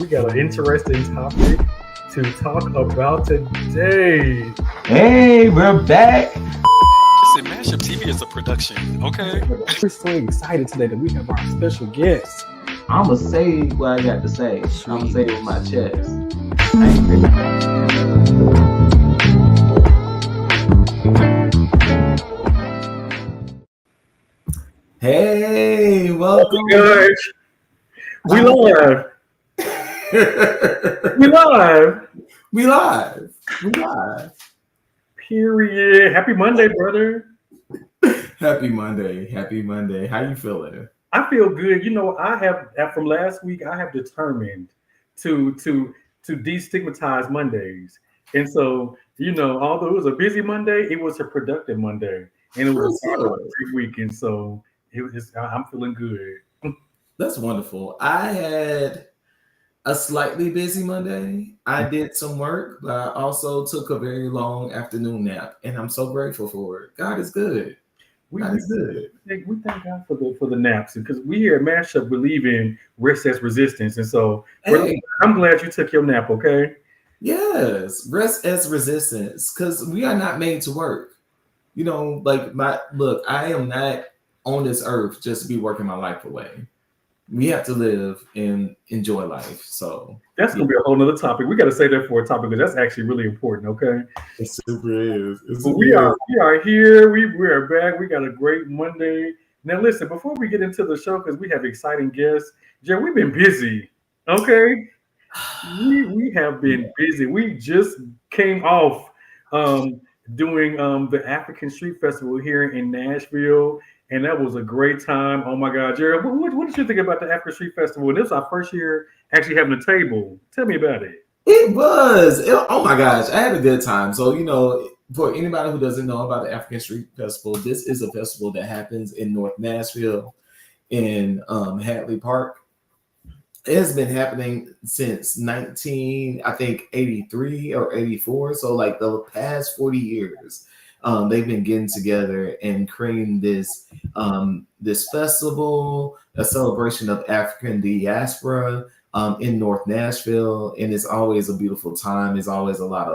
We got an interesting topic to talk about today. Hey, we're back. Listen, MashUp TV is a production, okay? We're so excited today that we have our special guest. I'm going to say what I got to say. I'm going to say it with my chest. I ain't ready. Hey, welcome. Guys, we live. We live. We live. We live. Period. Happy Monday, brother. Happy Monday. Happy Monday. How you feeling? I feel good. You know, I have from last week. I have determined to destigmatize Mondays, and so you know, although it was a busy Monday, it was a productive Monday, and it was a great week, and so I'm feeling good. That's wonderful. I had a slightly busy Monday. I did some work, but I also took a very long afternoon nap, and I'm so grateful for it. God is good. God is good. We thank God for the naps, because we here at MashUp believe in rest as resistance, and so I'm glad you took your nap. Okay. Yes, rest as resistance, because we are not made to work. You know, like I am not on this earth just to be working my life away. We have to live and enjoy life. So that's gonna be a whole nother topic. We got to say that for a topic, because that's actually really important. Okay. It super is. But we are here. We are back. We got a great Monday. Now listen, before we get into the show, because we have exciting guests, Jerry, we've been busy. Okay. We have been busy. We just came off doing the African Street Festival here in Nashville, and that was a great time. Oh my God, Jared, what did you think about the African Street Festival? This is our first year actually having a table. Tell me about it. It was. Oh my gosh, I had a good time. So, you know, for anybody who doesn't know about the African Street Festival, this is a festival that happens in North Nashville in Hadley Park. It has been happening since 83 or 84. So like the past 40 years, they've been getting together and creating this festival, a celebration of African diaspora in North Nashville. And it's always a beautiful time. There's always a lot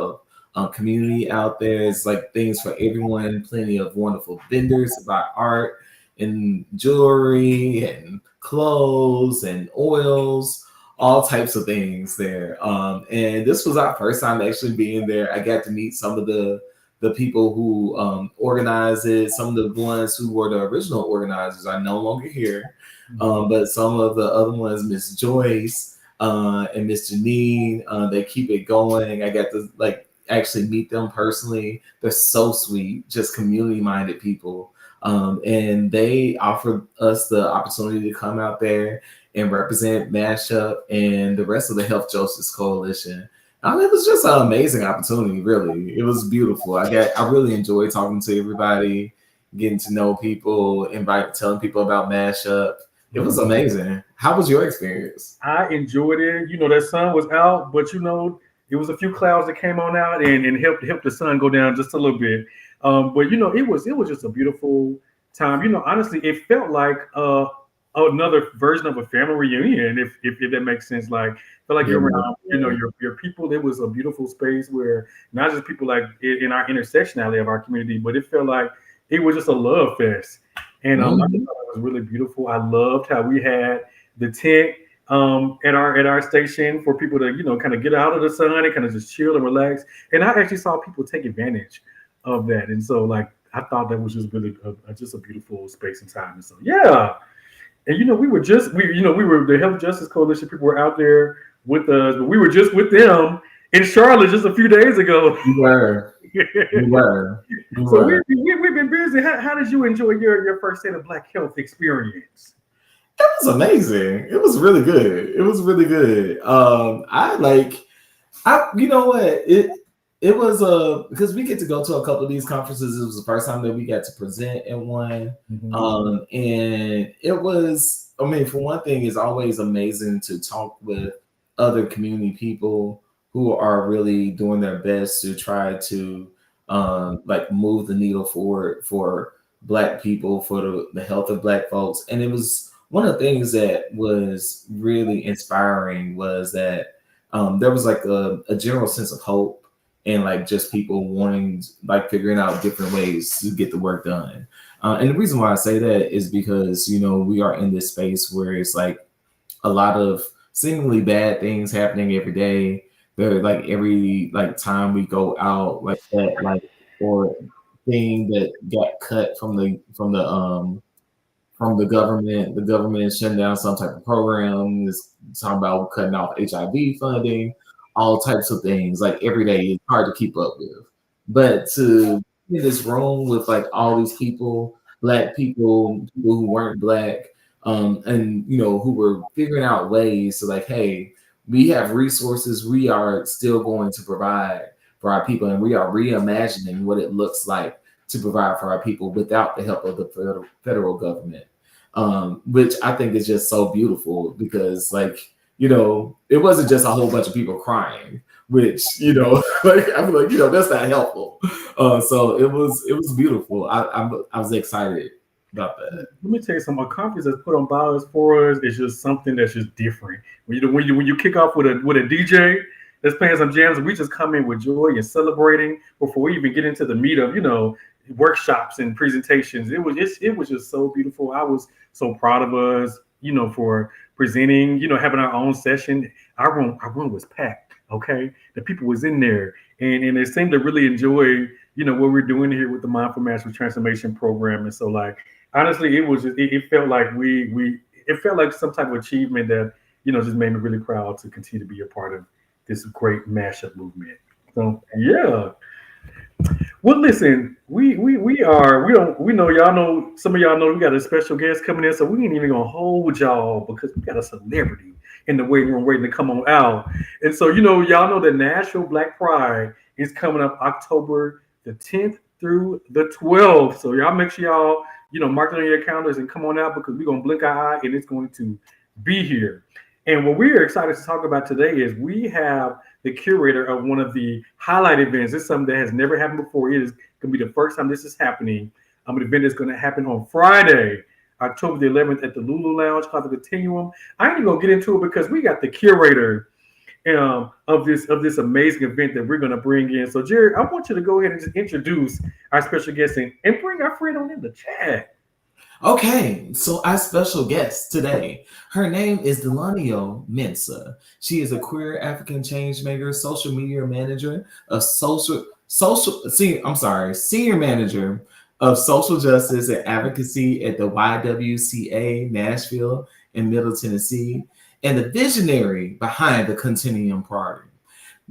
of community out there. It's like things for everyone, plenty of wonderful vendors about art and jewelry and clothes and oils, all types of things there. And this was our first time actually being there. I got to meet some of the people who organized it. Some of the ones who were the original organizers are no longer here. But some of the other ones, Miss Joyce and Miss Janine, they keep it going. I got to actually meet them personally. They're so sweet, just community-minded people. And they offered us the opportunity to come out there and represent MashUp and the rest of the Health Justice Coalition. It was just an amazing opportunity, really. It was beautiful. I really enjoyed talking to everybody, getting to know people, telling people about MashUp. It was amazing. How was your experience? I enjoyed it. You know, that sun was out, but you know, it was a few clouds that came on out and helped the sun go down just a little bit. But you know, it was just a beautiful time. You know, honestly, it felt like another version of a family reunion, if that makes sense. Like, felt like you're around, you know, your people. It was a beautiful space where not just people like in our intersectionality of our community, but it felt like it was just a love fest. And I thought it was really beautiful. I loved how we had the tent at our station for people to, you know, kind of get out of the sun and kind of just chill and relax. And I actually saw people take advantage of that. And so like I thought that was just really just a beautiful space and time. And so yeah. And you know, we were the Health Justice Coalition people were out there with us, but we were just with them in Charlotte just a few days ago. We were. So we've been busy. How did you enjoy your first State of Black Health experience? It was amazing. It was really good. You know what? It was because we get to go to a couple of these conferences. It was the first time that we got to present at one. And it was, I mean, for one thing, it's always amazing to talk with other community people who are really doing their best to try to move the needle forward for Black people, for the health of Black folks. And it was one of the things that was really inspiring was that there was like a general sense of hope and like just people wanting, like figuring out different ways to get the work done. And the reason why I say that is because, you know, we are in this space where it's like a lot of seemingly bad things happening every day. There, like every like time we go out like that, like or thing that got cut from the government is shutting down some type of program, is talking about cutting off HIV funding, all types of things. Like every day, it's hard to keep up with. But to be in this room with like all these people, black people who weren't black, and you know, who were figuring out ways to like, hey, we have resources we are still going to provide for our people, and we are reimagining what it looks like to provide for our people without the help of the federal government, which I think is just so beautiful because, like, you know, it wasn't just a whole bunch of people crying, which, you know, like I feel like, you know, that's not helpful. So it was beautiful. I was excited about that. Let me tell you something. A conference that's put on bios for us is just something that's just different. When you kick off with a DJ that's playing some jams, and we just come in with joy and celebrating before we even get into the meat of, you know, workshops and presentations. It was just so beautiful. I was so proud of us, you know, for presenting, you know, having our own session. Our room was packed. Okay, the people was in there, and they seemed to really enjoy, you know, what we're doing here with the Mindful Mastery Transformation Program. And so, like, honestly, it felt like it felt like some type of achievement that, you know, just made me really proud to continue to be a part of this great mashup movement. So yeah. Well, listen, we know y'all know, some of y'all know we got a special guest coming in, so we ain't even gonna hold y'all because we got a celebrity in the waiting room waiting to come on out. And so, you know, y'all know the Nashville Black Pride is coming up October the 10th through the 12th. So y'all make sure y'all, you know, mark it on your calendars and come on out because we're gonna blink our eye and it's going to be here. And what we're excited to talk about today is we have the curator of one of the highlight events. It's something that has never happened before. It is going to be the first time this is happening. An event is going to happen on Friday, October the 11th at the Lulu Lounge called the Continuum. I ain't even going to get into it because we got the curator of this amazing event that we're going to bring in. So, Jared, I want you to go ahead and just introduce our special guest and bring our friend on in the chat. Okay, so our special guest today, her name is Delanyo Mensah. She is a queer African change maker, social media manager of senior manager of social justice and advocacy at the YWCA Nashville in Middle Tennessee, and the visionary behind the Continuum Party.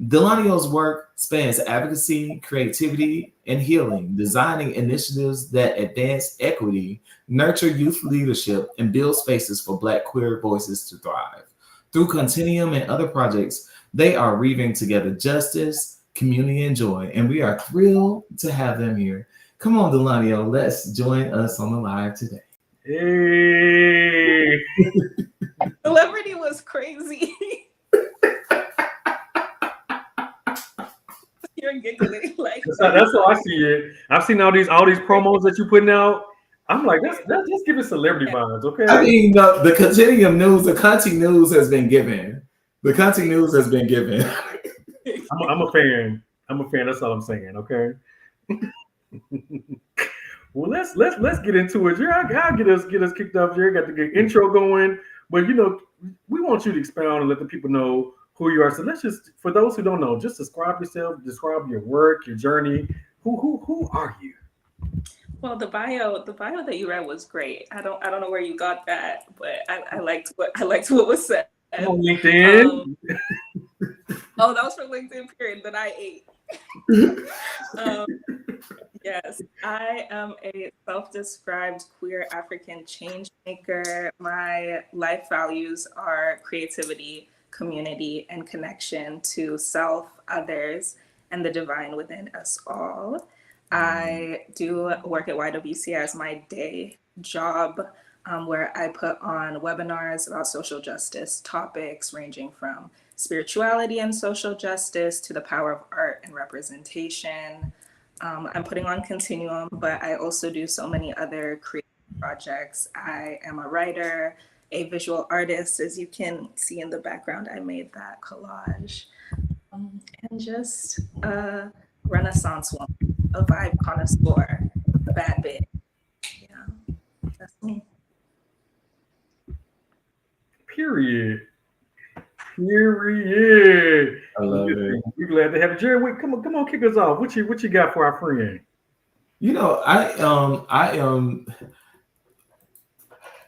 Delanyo's work spans advocacy, creativity, and healing, designing initiatives that advance equity, nurture youth leadership, and build spaces for Black queer voices to thrive. Through Continuum and other projects, they are weaving together justice, community, and joy, and we are thrilled to have them here. Come on, Delanyo, let's join us on the live today. Hey! Celebrity was crazy. You're giggling like That's how I see it. I've seen all these promos that you're putting out. I'm like, that's just giving celebrity vibes, okay? I mean, the Continuum news, the Conti news has been given. The Conti news has been given. I'm a fan. I'm a fan. That's all I'm saying, okay? Well, let's get into it. Jerry, I'll get us kicked off. Jerry got the good intro going, but you know, we want you to expound and let the people know who you are. So let's just, for those who don't know, just describe yourself, describe your work, your journey. Who are you? Well, the bio that you read was great. I don't know where you got that, but I liked what was said. On LinkedIn. Oh, that was for LinkedIn period that I ate. Yes, I am a self-described queer African change maker. My life values are creativity, community, and connection to self, others, and the divine within us all. I do work at YWCA as my day job, where I put on webinars about social justice topics ranging from spirituality and social justice to the power of art and representation. I'm putting on Continuum, but I also do so many other creative projects. I am a writer, a visual artist. As you can see in the background, I made that collage. And just a Renaissance woman, a vibe connoisseur, a bad bitch. Yeah, that's me. Period. Period. I love it. We're glad to have it. Jerry, wait, come on, kick us off. What you got for our friend? You know, I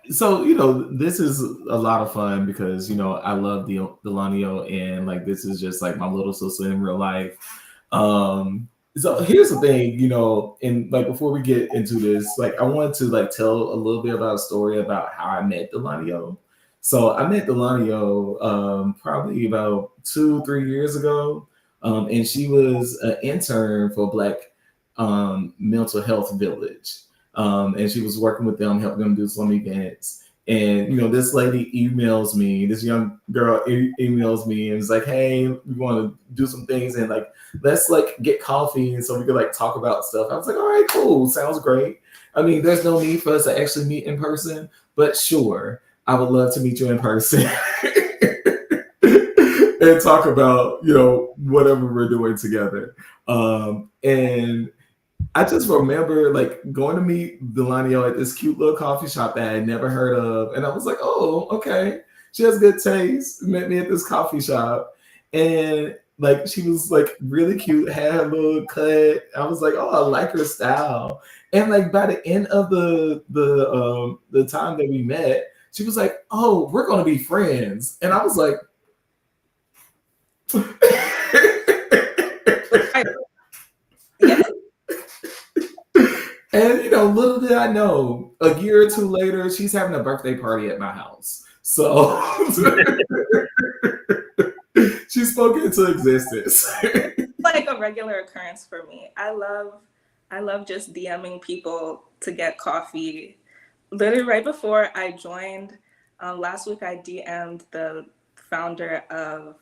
so you know, this is a lot of fun because you know I love Delanyo, and like this is just like my little sister in real life. So here's the thing, you know, and like before we get into this, like I wanted to like tell a little bit about a story about how I met Delanyo. So I met Delanyo probably about 2-3 years ago, and she was an intern for Black Mental Health Village. And she was working with them, helping them do some events. And you know, this lady emails me, this young girl emails me and is like, "Hey, we want to do some things and like let's like get coffee and so we could like talk about stuff." I was like, "All right, cool, sounds great." I mean, there's no need for us to actually meet in person, but sure, I would love to meet you in person and talk about you know whatever we're doing together. And I just remember like going to meet Delanyo at this cute little coffee shop that I had never heard of. And I was like, oh, okay. She has good taste. Met me at this coffee shop. And like she was like really cute, had her little cut. I was like, oh, I like her style. And like by the end of the time that we met, she was like, oh, we're gonna be friends. And I was like, Yeah. and you know, little did I know, a year or two later, she's having a birthday party at my house. So she spoke into existence. Like a regular occurrence for me. I love just DMing people to get coffee. Literally right before I joined, last week I DM'd the founder of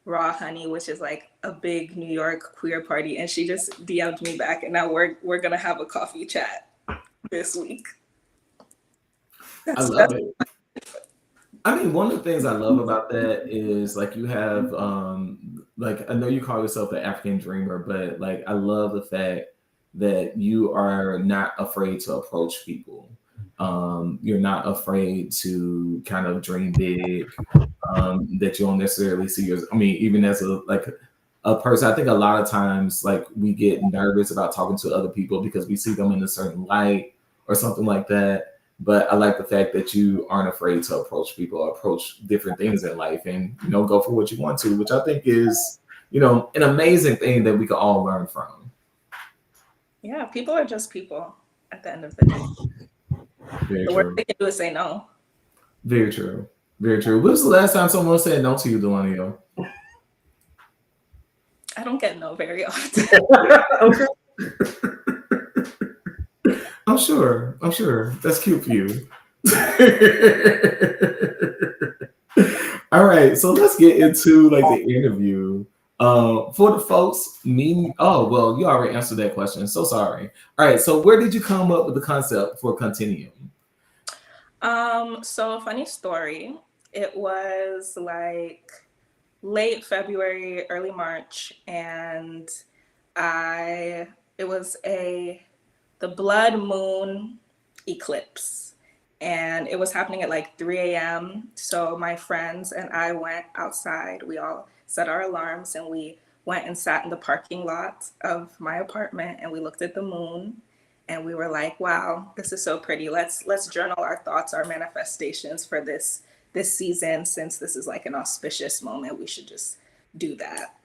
Raw Honey, which is like a big New York queer party, and she just DM'd me back, and now we're gonna have a coffee chat this week. I love it. I mean, one of the things I love about that is like you have like I know you call yourself the African dreamer, but like I love the fact that you are not afraid to approach people. You're not afraid to kind of dream big. That you don't necessarily see yours. I mean, even as a person, I think a lot of times like we get nervous about talking to other people because we see them in a certain light or something like that. But I like the fact that you aren't afraid to approach people or approach different things in life and, you know, go for what you want to, which I think is, you know, an amazing thing that we can all learn from. Yeah, people are just people at the end of the day. Very The true. worst they can do is say no. Very true. Very true. When was the last time someone said no to you, Delanyo? I don't get no very often. Okay. I'm sure. That's cute for you. All right, so let's get into like the interview. For the folks, oh well, you already answered that question. So sorry. All right, so where did you come up with the concept for Continuum? So funny story. It was like late February, early March, and it was the blood moon eclipse, and it was happening at like 3 a.m. So my friends and I went outside. We all set our alarms and we went and sat in the parking lot of my apartment and we looked at the moon and we were like, wow, this is so pretty. Let's journal our thoughts, our manifestations for this season. Since this is like an auspicious moment, we should just do that.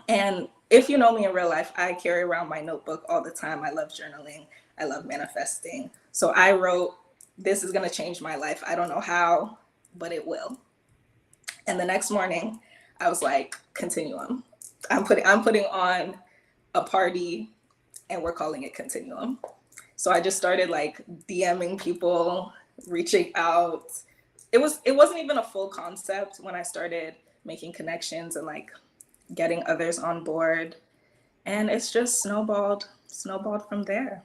And if you know me in real life, I carry around my notebook all the time. I love journaling. I love manifesting. So I wrote, this is going to change my life. I don't know how, but it will. And the next morning, I was like, Continuum. I'm putting on a party and we're calling it Continuum. So I just started like DMing people, reaching out. It wasn't even a full concept when I started making connections and like getting others on board. And it's just snowballed from there.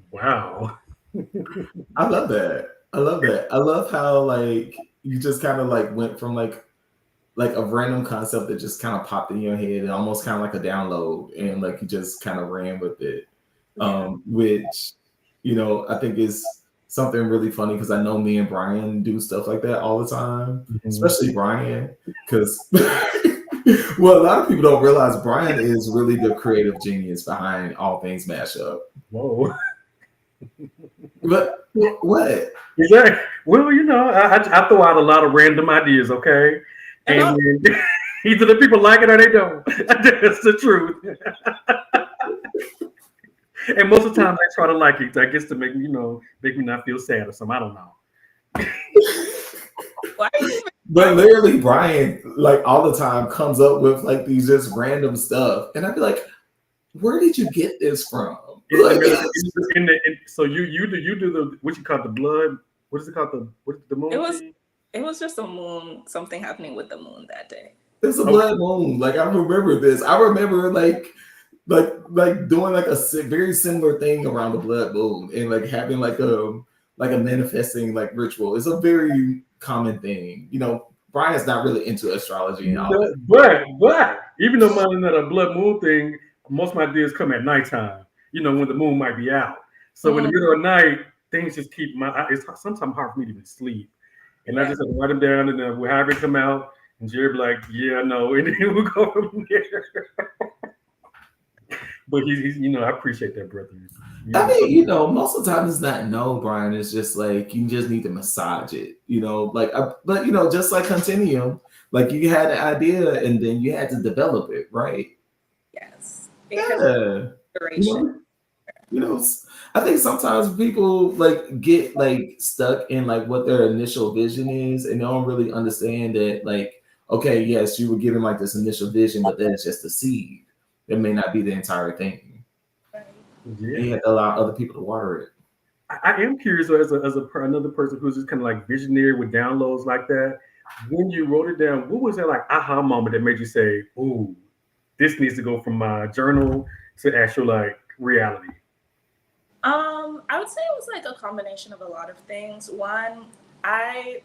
Wow. I love that. I love that. I love how like you just kind of like went from like a random concept that just kind of popped in your head and almost kind of like a download, and like you just kind of ran with it. Which, you know, I think is something really funny because I know me and Brian do stuff like that all the time, especially Brian, because well, a lot of people don't realize Brian is really the creative genius behind all things mashup. Whoa. But what? Exactly. Well, you know, I throw out a lot of random ideas, okay? And then either the people like it or they don't. That's the truth. And most of the time they try to like it, I guess, to make me, you know, make me not feel sad or something. I don't know. But literally, Brian, like all the time, comes up with like these just random stuff, and I'd be like, "Where did you get this from?" Like, so you do the what you call the blood? What is it called? The moon? It was just a moon. Something happening with the moon that day. It's a blood moon. Like I remember this. I remember like doing like a very similar thing around the blood moon and like having like a manifesting like ritual. It's a very common thing. You know, Brian's not really into astrology and all that. But even though mine's not a blood moon thing, most of my ideas come at nighttime. You know, when the moon might be out. So in the middle of the night, things just keep it's sometimes hard for me to even sleep. And I just have to write them down, and then we'll have it come out, and Jerry be like, "Yeah, I know," and then we'll go from there. But he's, you know, I appreciate that, brother. I mean, you know, most of the time it's not no, Brian. It's just like you just need to massage it, you know. Like, but you know, just like Continuum, like you had an idea and then you had to develop it, right? Yes. Yeah. You know, I think sometimes people like get like stuck in like what their initial vision is, and they don't really understand that. Like, okay, yes, you were given like this initial vision, but that's just a seed. It may not be the entire thing. Yeah. You have to allow other people to water it. I am curious as another person who's just kind of like visionary with downloads like that. When you wrote it down, what was that like aha moment that made you say, "Ooh, this needs to go from my journal to actual like reality"? I would say it was like a combination of a lot of things. One, I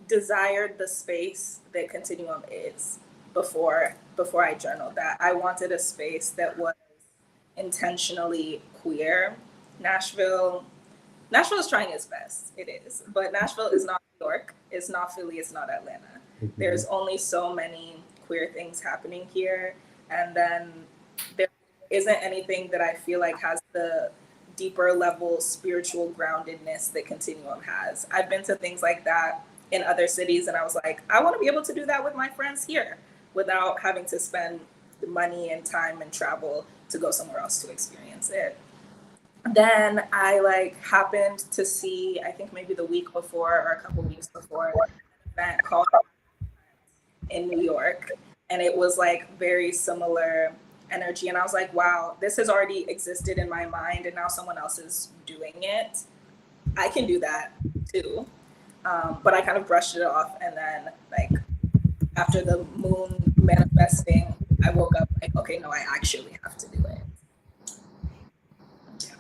desired the space that Continuum is before I journaled that. I wanted a space that was intentionally queer. Nashville is trying its best. It is. But Nashville is not New York. It's not Philly. It's not Atlanta. There's only so many queer things happening here. And then there isn't anything that I feel like has the deeper level spiritual groundedness that Continuum has. I've been to things like that in other cities, and I was like, I want to be able to do that with my friends here without having to spend money and time and travel to go somewhere else to experience it. Then I like happened to see, I think maybe the week before or a couple weeks before, an event called in New York, and it was like very similar energy, and I was like, wow, this has already existed in my mind and now someone else is doing it. I can do that too. But I kind of brushed it off, and then like after the moon manifesting, I woke up like, okay, no, I actually have to do it. Yeah.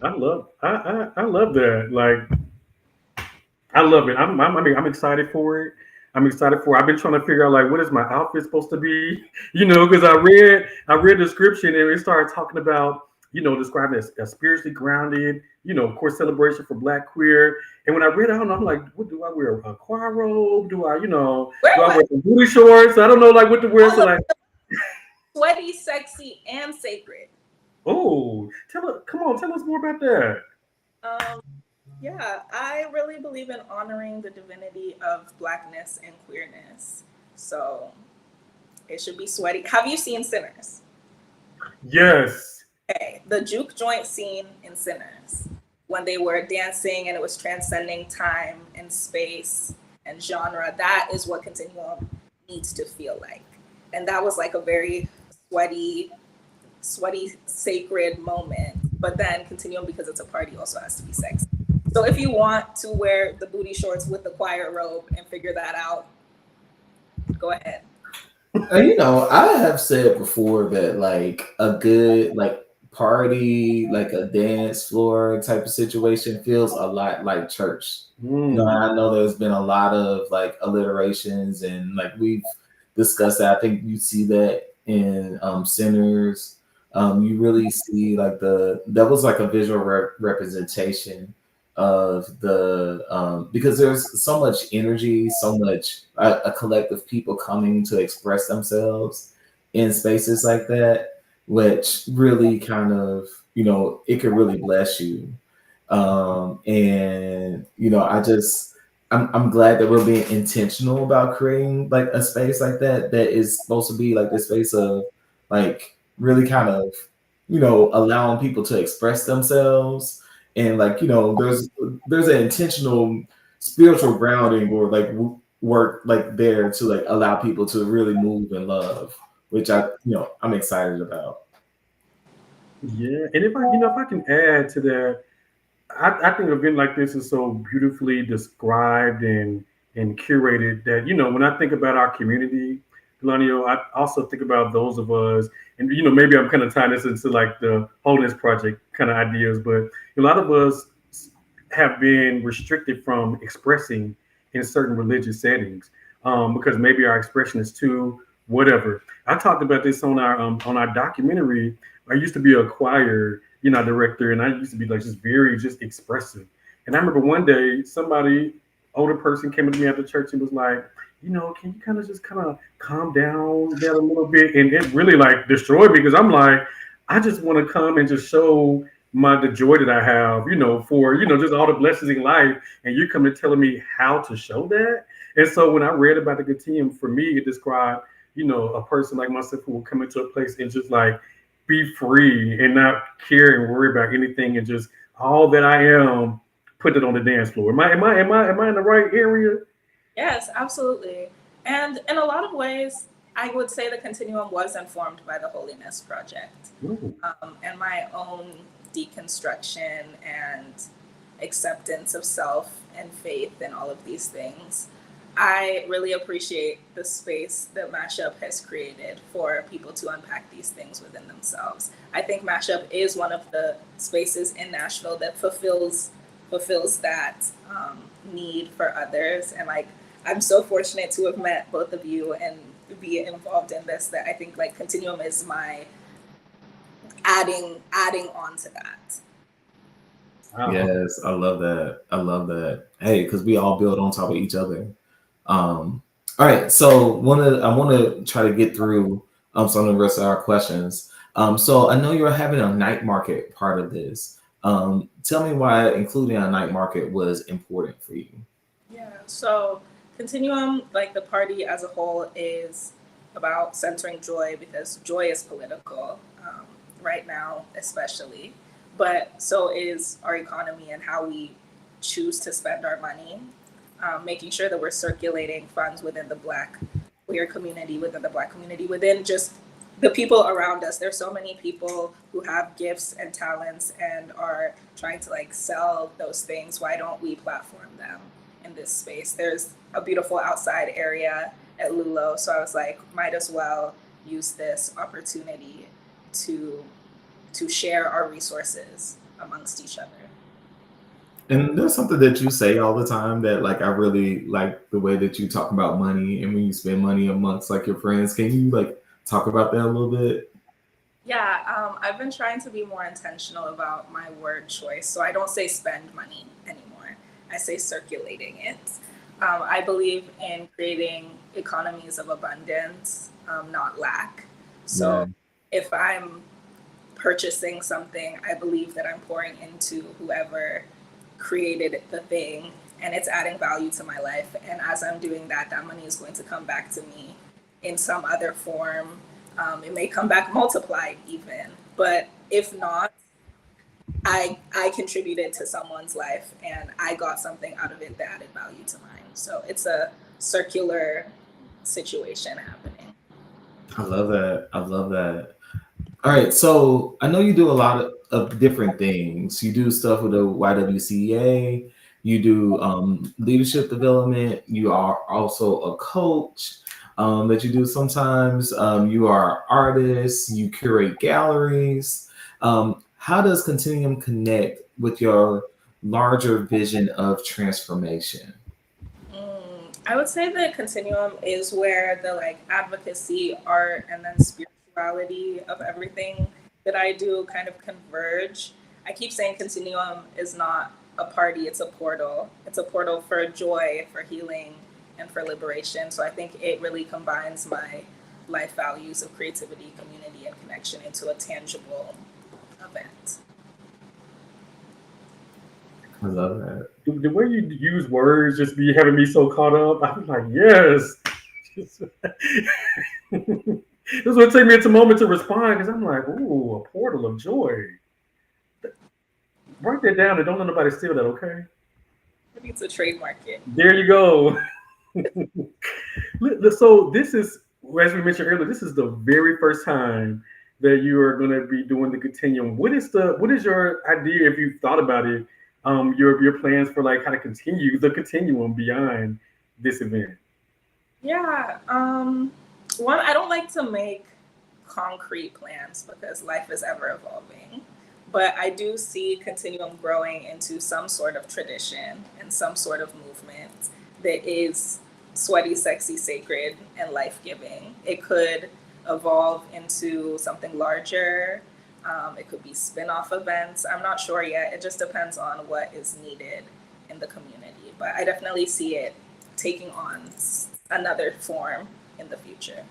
I love that. Like, I love it. I'm excited for it. I've been trying to figure out like what is my outfit supposed to be, you know, because I read the description and it started talking about, you know, describing as spiritually grounded, you know, of course, celebration for Black queer. And when I read it, I'm like, what do I wear? A choir robe? Do I wear some booty shorts? I don't know, like what to wear. So like, sweaty, sexy, and sacred. Oh, tell us more about that. Yeah, I really believe in honoring the divinity of Blackness and queerness. So it should be sweaty. Have you seen Sinners? Yes. Okay, the juke joint scene in Sinners, when they were dancing and it was transcending time and space and genre, that is what Continuum needs to feel like. And that was like a very sweaty, sacred moment. But then Continuum, because it's a party, also has to be sexy. So if you want to wear the booty shorts with the choir robe and figure that out, go ahead. You know, I have said before that like a good like party, like a dance floor type of situation, feels a lot like church. You know, I know there's been a lot of like alliterations, and like we've discussed that. I think you see that in Sinners. You really see like that was like a visual representation of the because there's so much energy, so much a collective people coming to express themselves in spaces like that, which really kind of, you know, it could really bless you. And you know, I'm glad that we're being intentional about creating like a space like that is supposed to be like this space of like really kind of, you know, allowing people to express themselves. And like, you know, there's an intentional spiritual grounding or like work like there to like allow people to really move and love, which I'm excited about. Yeah, and if I can add to that, I think an event like this is so beautifully described and curated that, when I think about our community, Delanyo, I also think about those of us, and maybe I'm kind of tying this into like the Holiness Project kind of ideas, but a lot of us have been restricted from expressing in certain religious settings because maybe our expression is too whatever. I talked about this on our documentary. I used to be a choir, director, and I used to be like just very just expressive. And I remember one day somebody, older person, came to me after church and was like, can you kind of calm down there a little bit? And it really like destroyed me because I'm like, I just want to come and just show the joy that I have, for just all the blessings in life, and you come and telling me how to show that. And so when I read about the continuum, for me, it described, a person like myself who will come into a place and just like be free and not care and worry about anything, and just all that I am, put it on the dance floor. Am I in the right area? Yes, absolutely. And in a lot of ways, I would say the continuum was informed by the Holiness Project and my own deconstruction and acceptance of self and faith and all of these things. I really appreciate the space that MashUp has created for people to unpack these things within themselves. I think MashUp is one of the spaces in Nashville that fulfills that need for others. And like, I'm so fortunate to have met both of you and be involved in this, that I think like Continuum is my adding on to that. Yes, I love that. Hey, because we all build on top of each other. All right, so I want to try to get through some of the rest of our questions. So I know you're having a night market part of this. Tell me why including a night market was important for you. Yeah, so Continuum, like the party as a whole, is about centering joy, because joy is political right now, especially. But so is our economy and how we choose to spend our money, making sure that we're circulating funds within the Black queer community, within the Black community, within just the people around us. There's so many people who have gifts and talents and are trying to like sell those things. Why don't we platform them in this space? There's a beautiful outside area at Lulo, so I was like, might as well use this opportunity to share our resources amongst each other. And there's something that you say all the time that like I really like the way that you talk about money and when you spend money amongst like your friends. Can you like talk about that a little bit? Yeah, I've been trying to be more intentional about my word choice. So I don't say spend money anymore. I say circulating it. I believe in creating economies of abundance, not lack. So if I'm purchasing something, I believe that I'm pouring into whoever created the thing, and it's adding value to my life. And as I'm doing that, that money is going to come back to me in some other form. It may come back multiplied even, but if not, I contributed to someone's life and I got something out of it that added value to mine. So it's a circular situation happening. I love that. All right, so I know you do a lot of different things. You do stuff with the YWCA, you do leadership development, you are also a coach that you do sometimes. You are an artist, you curate galleries. How does Continuum connect with your larger vision of transformation? I would say the continuum is where the like advocacy, art, and then spirituality of everything that I do kind of converge. I keep saying continuum is not a party, it's a portal. It's a portal for joy, for healing, and for liberation. So I think it really combines my life values of creativity, community, and connection into a tangible event. I love that. The way you use words just be having me so caught up. I'm like, yes. This would take me a moment to respond because I'm like, ooh, a portal of joy. Write that down and don't let nobody steal that, okay? I need to trademark it. There you go. So this is, as we mentioned earlier, this is the very first time that you are going to be doing the continuum. What is your idea, if you've thought about it, your plans for like how to continue the continuum beyond this event? Yeah. One, I don't like to make concrete plans because life is ever evolving. But I do see continuum growing into some sort of tradition and some sort of movement that is sweaty, sexy, sacred, and life-giving. It could evolve into something larger. It could be spin-off events. I'm not sure yet. It just depends on what is needed in the community. But I definitely see it taking on another form in the future.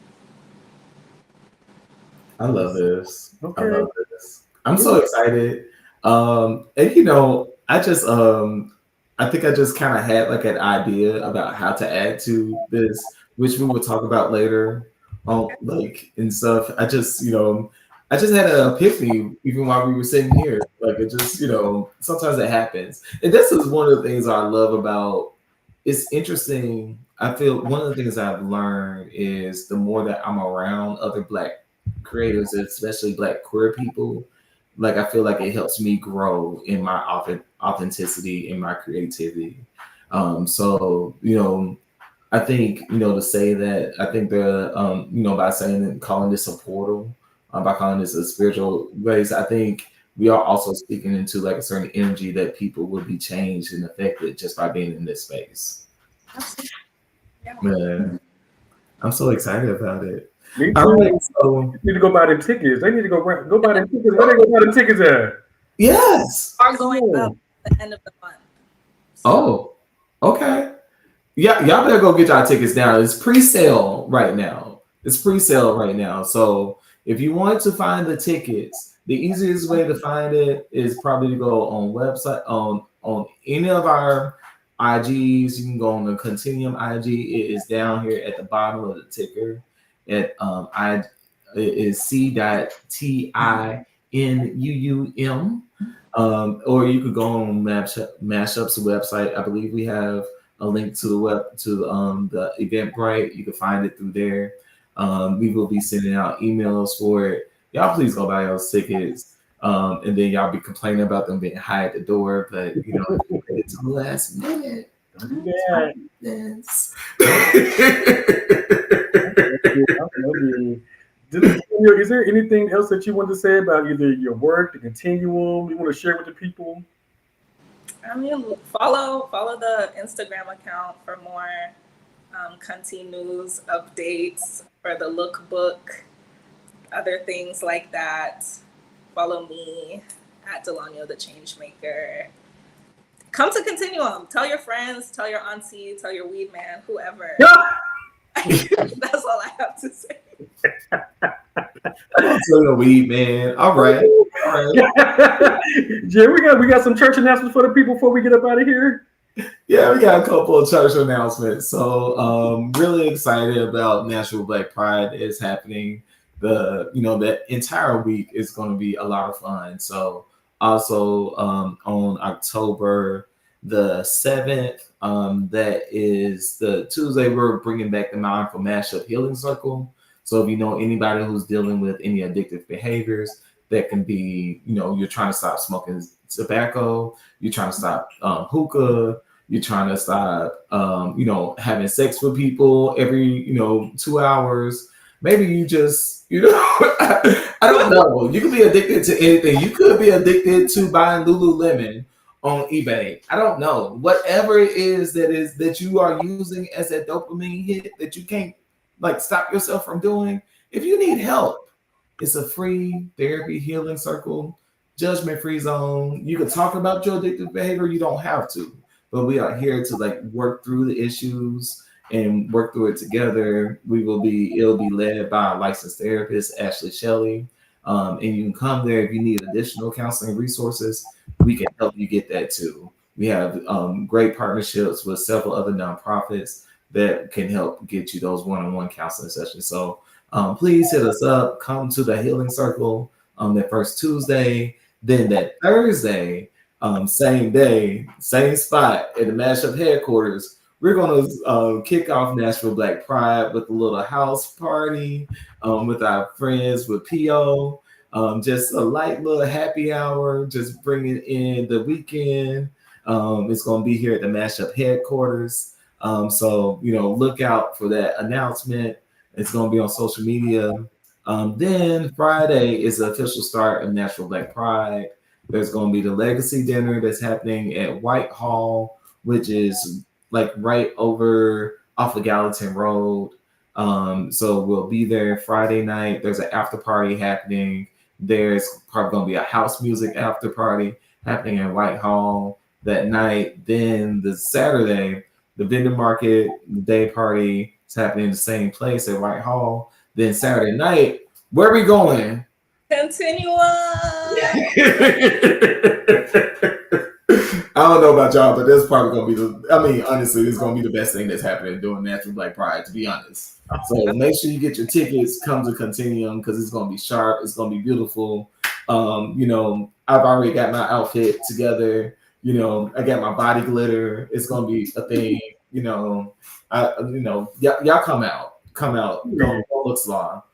I love this. Okay. I love this. I'm so excited. And you know, I think I just kind of had like an idea about how to add to this, which we will talk about later. Like and stuff. I just had an epiphany even while we were sitting here. Like it just, sometimes it happens. And this is one of the things I love about. It's interesting. I feel one of the things I've learned is the more that I'm around other Black creators, especially Black queer people, like I feel like it helps me grow in my authenticity, in my creativity. So I think to say that, I think by calling this a portal, by calling this a spiritual race, I think we are also speaking into like a certain energy that people will be changed and affected just by being in this space. Absolutely. Yeah. Man, I'm so excited about it. Me too. All right, so Need to go buy them tickets. They need to go buy them tickets. Where they go buy them tickets at? yes. Are going up at the end of the month. Oh, okay. Yeah, y'all better go get y'all tickets now. It's pre-sale right now. So if you want to find the tickets, the easiest way to find it is probably to go on website on any of our IGs. You can go on the Continuum IG. It is down here at the bottom of the ticker. It is C NTINUUM. Or you could go on MashUp's website. I believe we have a link to the Eventbrite. You can find it through there. We will be sending out emails for it. Y'all please go buy those tickets. And then y'all be complaining about them being high at the door, but it's the last minute. Yeah. Yes. Is there anything else that you want to say about either your work, the continuum, you want to share with the people? I mean, follow the Instagram account for more Cunty news updates, for the lookbook, other things like that. Follow me at Delanyo the Changemaker. Come to Continuum. Tell your friends, tell your auntie, tell your weed man, whoever. That's all I have to say. Tell your weed man. All right. Jay, we got some church announcements for the people before we get up out of here. Yeah, we got a couple of church announcements. So really excited about Nashville Black Pride is happening. That entire week is going to be a lot of fun. So also on October the 7th, that is the Tuesday, we're bringing back the Mindful MashUp Healing Circle. So if you know anybody who's dealing with any addictive behaviors, that can be, you're trying to stop smoking tobacco, you're trying to stop hookah, you're trying to stop, having sex with people every, 2 hours. Maybe you just, I don't know. You could be addicted to anything. You could be addicted to buying Lululemon on eBay. I don't know. Whatever it is that you are using as a dopamine hit that you can't like stop yourself from doing. If you need help, it's a free therapy healing circle, judgment-free zone. You can talk about your addictive behavior. You don't have to, but we are here to like work through the issues and work through it together. It'll be led by a licensed therapist, Ashley Shelley. And you can come there if you need additional counseling resources. We can help you get that too. We have great partnerships with several other nonprofits that can help get you those one-on-one counseling sessions. So please hit us up. Come to the Healing Circle on that first Tuesday. Then that Thursday, same day, same spot at the MashUp headquarters, we're going to kick off Nashville Black Pride with a little house party with our friends with PO. Just a light little happy hour, just bringing in the weekend. It's going to be here at the MashUp headquarters. So, look out for that announcement. It's going to be on social media. Then Friday is the official start of Nashville Black Pride. There's going to be the legacy dinner that's happening at Whitehall, which is like right over off of Gallatin Road. So we'll be there Friday night. There's an after party happening. There's probably going to be a house music after party happening at Whitehall that night. Then the Saturday, the vendor market, the day party is happening in the same place at Whitehall. Then Saturday night, where are we going? Continuum. I don't know about y'all, but that's probably going to be honestly, it's going to be the best thing that's happening during Nashville Black Pride, to be honest. So make sure you get your tickets, come to Continuum, because it's going to be sharp. It's going to be beautiful. I've already got my outfit together. I got my body glitter. It's going to be a thing. Y'all come out. Don't look slow.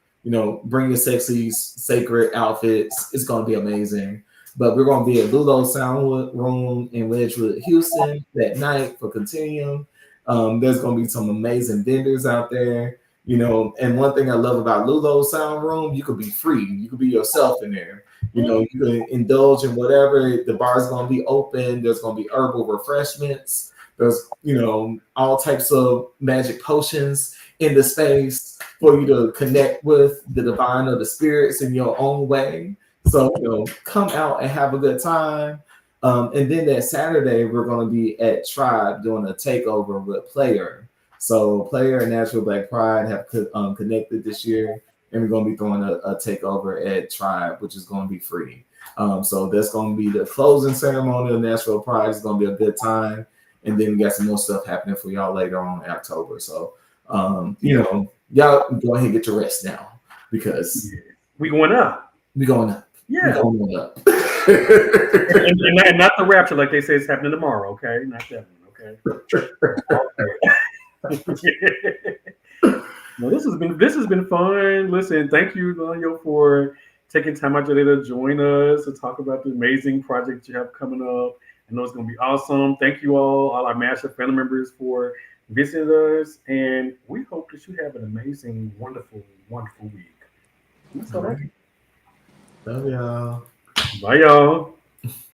Bring your sexy, sacred outfits. It's going to be amazing. But we're going to be at Lulo Sound Room in Wedgwood, Houston that night for Continuum. There's going to be some amazing vendors out there, and one thing I love about Lulo Sound Room, you could be free. You could be yourself in there. You can indulge in whatever. The bar's going to be open. There's going to be herbal refreshments. There's, all types of magic potions in the space for you to connect with the divine or the spirits in your own way. So, come out and have a good time. And then that Saturday, we're going to be at Tribe doing a takeover with Player. So Player and Nashville Black Pride have connected this year, and we're going to be throwing a takeover at Tribe, which is going to be free. So that's going to be the closing ceremony of Nashville Pride. It's going to be a good time. And then we got some more stuff happening for y'all later on in October. So, y'all go ahead and get your rest now because we going up. We going up. Yeah. We going up. and not the rapture like they say it's happening tomorrow, okay? Not that one, okay? No, this has been fun. Listen, thank you, Delanyo, for taking time out today to join us to talk about the amazing project you have coming up. I know it's going to be awesome. Thank you all our MashUp family members for visiting us, and we hope that you have an amazing, wonderful, wonderful week. That's all right. Love y'all. Bye, y'all.